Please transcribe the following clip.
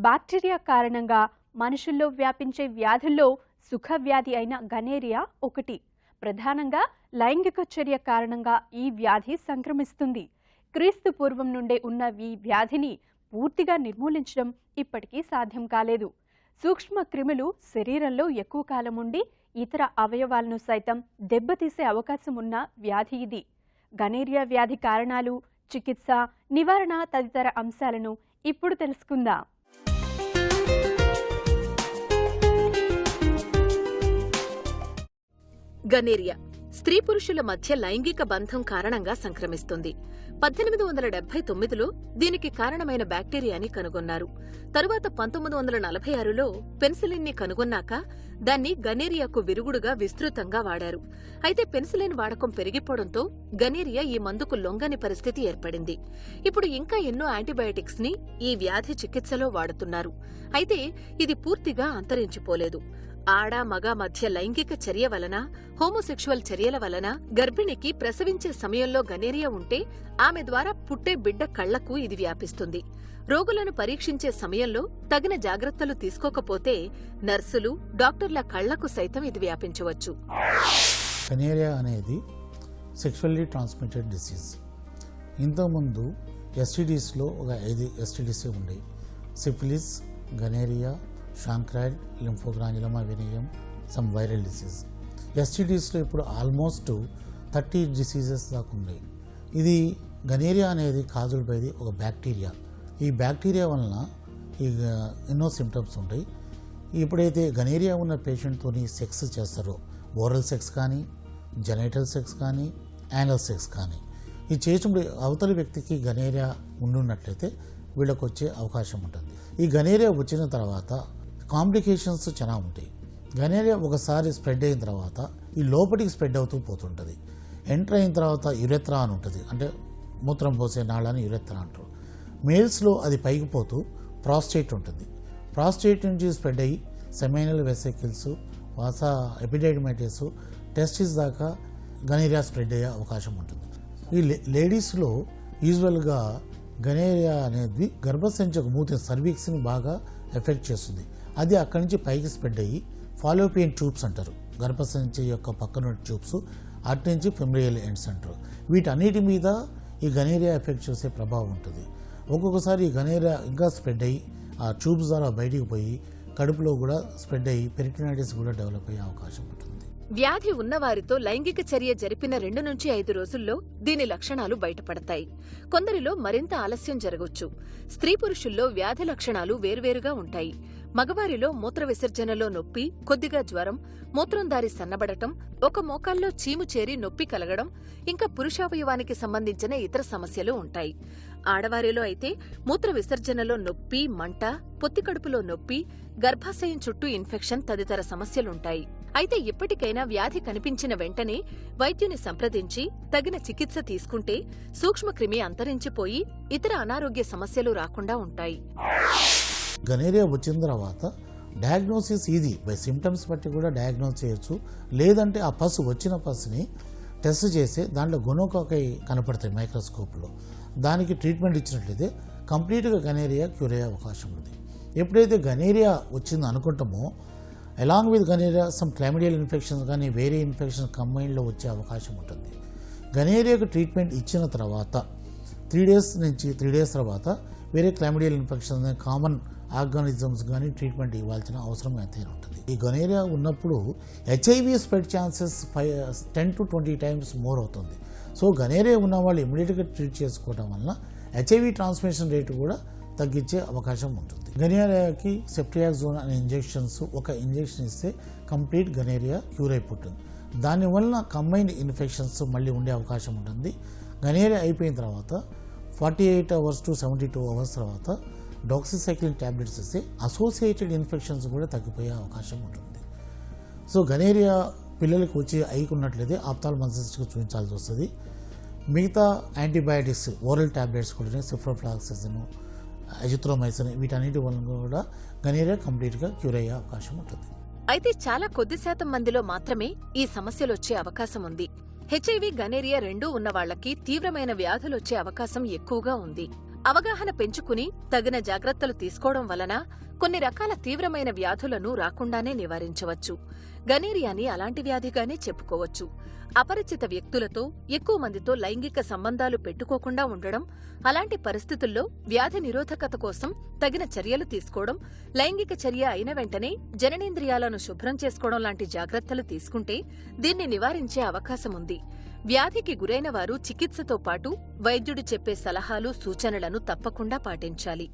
Bacteria కారణంగా మనుషుల్లో వ్యాపించే వ్యాధుల్లో సుఖవ్యాధి అయిన గనేరియా ఒకటి. ప్రధానంగా లైంగిక చర్య కారణంగా ఈ వ్యాధి సంక్రమిస్తుంది. క్రీస్తు పూర్వం నుండే ఉన్న ఈ వ్యాధిని పూర్తిగా నిర్మూలించడం ఇప్పటికీ సాధ్యం కాలేదు. సూక్ష్మ క్రిములు శరీరంలో ఎక్కువ కాలం ఉండి ఇతర అవయవాలను సైతం దెబ్బతీసే అవకాశం ఉన్న వ్యాధి ఇది. గనేరియా వ్యాధి కారణాలు, చికిత్స, నివారణ తదితర అంశాలను ఇప్పుడు తెలుసుకుందాం. గనేరియా స్త్రీ పురుషుల మధ్య లైంగిక బంధం కారణంగా సంక్రమిస్తుంది. 1879లో దీనికి కారణమైన బ్యాక్టీరియాని కనుగొన్నారు. తరువాత 1946లో పెన్సిలిన్ ని కనుగొన్నాక దాన్ని గనేరియాకు విరుగుడుగా విస్తృతంగా వాడారు. అయితే పెన్సిలిన్ వాడకం పెరిగిపోవడంతో గనేరియా ఈ మందుకు లొంగని పరిస్థితి ఏర్పడింది. ఇప్పుడు ఇంకా ఎన్నో యాంటీబయాటిక్స్ ని ఈ వ్యాధి చికిత్సలో వాడుతున్నారు. అయితే ఇది పూర్తిగా అంతరించిపోలేదు. ఆడ మగ మధ్య లైంగిక చర్య వలన, హోమోసెక్షువల్ చర్యల వలన గర్భిణికి ప్రసవించే సమయంలో గనేరియా ఉంటే ఆమె ద్వారా పుట్టే బిడ్డ కళ్లకు ఇది వ్యాపిస్తుంది. రోగులను పరీక్షించే సమయంలో తగిన జాగ్రత్తలు తీసుకోకపోతే నర్సులు, డాక్టర్ల కళ్లకు సైతం ఇది వ్యాపించవచ్చు. గనేరియా అనేది సెక్షువల్లీ ట్రాన్స్మిటెడ్ డిసీజ్. ఇంతకుముందు ఎస్టీడీస్లో ఒక 5 ఎస్టీడీస్ ఉండేవి. సిఫిలిస్, గనేరియా, షాంక్రాయిడ్, లింఫోగ్రాన్యులోమా వినియం, సమ్ వైరల్ డిసీజ్. ఎస్టీడీస్లో ఇప్పుడు ఆల్మోస్ట్ 30 డిసీజెస్ దాకా ఉన్నాయి. ఇది గనేరియా అనేది కాజుల్ బైది ఒక బ్యాక్టీరియా. ఈ బ్యాక్టీరియా వలన ఎన్నో సిమ్టమ్స్ ఉంటాయి. ఎప్పుడైతే గనేరియా ఉన్న పేషెంట్తో సెక్స్ చేస్తారో, ఓరల్ సెక్స్ కానీ, జెనైటల్ సెక్స్ కానీ, యానల్ సెక్స్ కానీ, ఇది చేసినప్పుడు అవతలి వ్యక్తికి గనేరియా ఉండున్నట్లయితే వీళ్ళకి వచ్చే అవకాశం ఉంటుంది. ఈ గనేరియా వచ్చిన తర్వాత కాంప్లికేషన్స్ చాలా ఉంటాయి. గనేరియా ఒకసారి స్ప్రెడ్ అయిన తర్వాత ఈ లోపలికి స్ప్రెడ్ అవుతూ పోతుంటుంది. ఎంటర్ అయిన తర్వాత యురెత్రా అని ఉంటుంది, అంటే మూత్రం పోసే నాళాన్ని యురెత్రా అంటారు. మేల్స్లో అది పైకి పోతూ ప్రాస్టేట్ ఉంటుంది. ప్రాస్టేట్ నుంచి స్ప్రెడ్ అయ్యి సెమైనల్ వెసికిల్స్, వాసా ఎపిడైడమైటిస్, టెస్టిస్ దాకా గనేరియా స్ప్రెడ్ అయ్యే అవకాశం ఉంటుంది. ఈ లేడీస్లో యూజువల్గా గనేరియా అనేది గర్భసంచికి మూతి సర్వీక్స్ని బాగా ఎఫెక్ట్ చేస్తుంది. అది అక్కడి నుంచి పైకి స్ప్రెడ్ అయ్యి ఫాలోపియన్ ట్యూబ్స్ అంటారు, గర్భసంచి యొక్క పక్కన ట్యూబ్స్, అటు నుంచి ఫెమిరియల్ ఎండ్స్ అంటారు. వీటన్నిటి మీద ఈ గనేరియా ఎఫెక్ట్ చేసే ప్రభావం ఉంటుంది. ఒక్కొక్కసారి ఈ గనేరియా ఇంకా స్ప్రెడ్ అయ్యి ఆ ట్యూబ్స్ ద్వారా బయటికి పోయి కడుపులో కూడా స్ప్రెడ్ అయ్యి పెరిటోనైటిస్ కూడా డెవలప్ అయ్యే అవకాశం ఉంటుంది. వ్యాధి ఉన్నవారితో లైంగిక చర్య జరిపిన 2 నుంచి 5 రోజుల్లో దీని లక్షణాలు బయటపడతాయి. కొందరిలో మరింత ఆలస్యం జరగొచ్చు. స్త్రీ పురుషుల్లో వ్యాధి లక్షణాలు వేర్వేరుగా ఉంటాయి. మగవారిలో మూత్ర విసర్జనలో నొప్పి, కొద్దిగా జ్వరం, మూత్రం దారి సన్నబడటం, ఒక మోకాల్లో చీము చేరి నొప్పి కలగడం, ఇంకా పురుషావయవానికి సంబంధించిన ఇతర సమస్యలు ఉంటాయి. ఆడవారిలో అయితే మూత్ర విసర్జనలో నొప్పి, మంట, పొత్తికడుపులో నొప్పి, గర్భాశయం చుట్టూ ఇన్ఫెక్షన్ తదితర సమస్యలుంటాయి. అయితే ఇప్పటికైనా వ్యాధి కనిపించిన వెంటనే వైద్యుని సంప్రదించి తగిన చికిత్స తీసుకుంటే సూక్ష్మక్రిమి అంతరించిపోయి ఇతర అనారోగ్య సమస్యలు రాకుండా ఉంటాయి. గనేరియా వచ్చిన తర్వాత డయాగ్నోసిస్ ఈజీ, బై సిమ్టమ్స్ బట్టి కూడా డయాగ్నోస్ చేయొచ్చు. లేదంటే ఆ పసు వచ్చిన పసుని టెస్ట్ చేసి దాంట్లో గొనోకాకై కనపడతాయి మైక్రోస్కోప్లో. దానికి ట్రీట్మెంట్ ఇచ్చినట్లయితే కంప్లీట్గా గనేరియా క్యూర్ అయ్యే అవకాశం ఉంది. ఎప్పుడైతే గనేరియా వచ్చింది అనుకుంటామో along with gonorrhoea some chlamydial infections కానీ వేరే ఇన్ఫెక్షన్స్ కంబైన్లో వచ్చే అవకాశం ఉంటుంది. గనేరియాకు ట్రీట్మెంట్ ఇచ్చిన తర్వాత 3 డేస్ నుంచి 3 డేస్ తర్వాత వేరే క్లామిడియల్ ఇన్ఫెక్షన్స్ కానీ కామన్ ఆర్గానిజమ్స్ కానీ ట్రీట్మెంట్ ఇవ్వాల్సిన అవసరం ఎంతైనా ఉంటుంది. ఈ గనేరియా ఉన్నప్పుడు HIV spread chances 10 to 20 times more అవుతుంది. సో గనేరియా ఉన్న వాళ్ళు ఇమీడియట్గా ట్రీట్ చేసుకోవడం వలన హెచ్ఐవి ట్రాన్స్మిషన్ రేటు కూడా తగ్గించే అవకాశం ఉంటుంది. గనేరియాకి సెప్ట్రియాక్సోన్ అనే ఇంజెక్షన్స్, ఒక ఇంజెక్షన్ ఇస్తే కంప్లీట్ గనేరియా క్యూర్ అయిపోతుంది. దానివల్ల కంబైన్డ్ ఇన్ఫెక్షన్స్ మళ్ళీ ఉండే అవకాశం ఉంటుంది. గనేరియా అయిపోయిన తర్వాత 48 hours to 72 hours తర్వాత డాక్సిసైక్లిన్ ట్యాబ్లెట్స్ ఇస్తే అసోసియేటెడ్ ఇన్ఫెక్షన్స్ కూడా తగ్గిపోయే అవకాశం ఉంటుంది. సో గనేరియా పిల్లలకు వచ్చి అయికున్నట్లయితే ఆప్థాల్మాలజిస్ట్కి చూపించాల్సి వస్తుంది. మిగతా యాంటీబయాటిక్స్, ఓరల్ ట్యాబ్లెట్స్ కూడా సిఫ్రోఫ్లాక్సిసిన్, అజిత్రోమైసిన్, వీటన్నిటి వల్ల కూడా గనేరియా కంప్లీట్గా క్యూర్ అయ్యే అవకాశం ఉంటుంది. అయితే చాలా కొద్ది శాతం మందిలో మాత్రమే ఈ సమస్యలొచ్చే అవకాశం ఉంది. హెచ్ఐవి, గనేరియా రెండూ ఉన్న వాళ్లకి తీవ్రమైన వ్యాధులొచ్చే అవకాశం ఎక్కువగా ఉంది. అవగాహన పెంచుకుని తగిన జాగ్రత్తలు తీసుకోవడం వలన కొన్ని రకాల తీవ్రమైన వ్యాధులను రాకుండానే నివారించవచ్చు. గనీరియాని అలాంటి వ్యాధిగానే చెప్పుకోవచ్చు. అపరిచిత వ్యక్తులతో ఎక్కువ మందితో లైంగిక సంబంధాలు పెట్టుకోకుండా ఉండడం, అలాంటి పరిస్థితుల్లో వ్యాధి నిరోధకత కోసం తగిన చర్యలు తీసుకోవడం, లైంగిక చర్య అయిన వెంటనే జననేంద్రియాలను శుభ్రం చేసుకోవడం లాంటి జాగ్రత్తలు తీసుకుంటే దీన్ని నివారించే అవకాశముంది. వ్యాధికి గురైన వారు చికిత్సతో పాటు వైద్యుడు చెప్పే సలహాలు, సూచనలను తప్పకుండా పాటించాలి.